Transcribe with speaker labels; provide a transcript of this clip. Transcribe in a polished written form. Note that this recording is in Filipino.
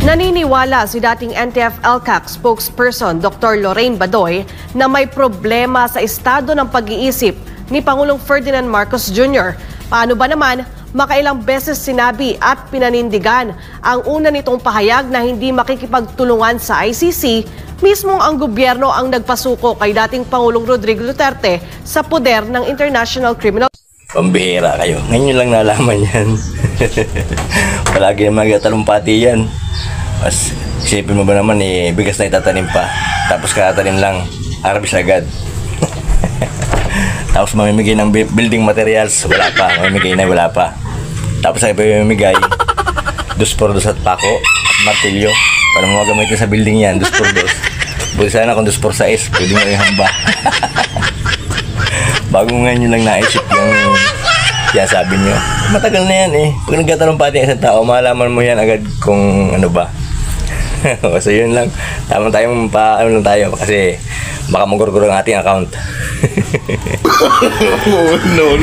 Speaker 1: Naniniwala si dating NTF-ELCAC spokesperson Dr. Lorraine Badoy na may problema sa estado ng pag-iisip ni Pangulong Ferdinand Marcos Jr. Paano ba naman, makailang beses sinabi at pinanindigan ang una nitong pahayag na hindi makikipagtulungan sa ICC, mismong ang gobyerno ang nagpasuko kay dating Pangulong Rodrigo Duterte sa poder ng International Criminal.
Speaker 2: Pambihira kayo. Ngayon lang nalaman yan. Palagi naman talumpati yan. Mas isipin mo ba naman bigas na itatanim pa. Tapos kakatanim lang, harvest agad. Tapos mamimigay ng building materials, wala pa. Mamimigay na, wala pa. Tapos ay mamimigay 2 por 2 at pako at martilyo. Para mo gamitin sa building yan, 2 por 2. Buti sana kung 2 por 6, pwede mo rin hamba. Bago ngayon lang naisip yung kaya sabi nyo. Matagal na yan Pag nagkatalumpati ang isang tao, malaman mo yan agad kung ano ba. So yun lang. Tama tayong paano lang tayo kasi baka magurguro ang ating account.
Speaker 3: No.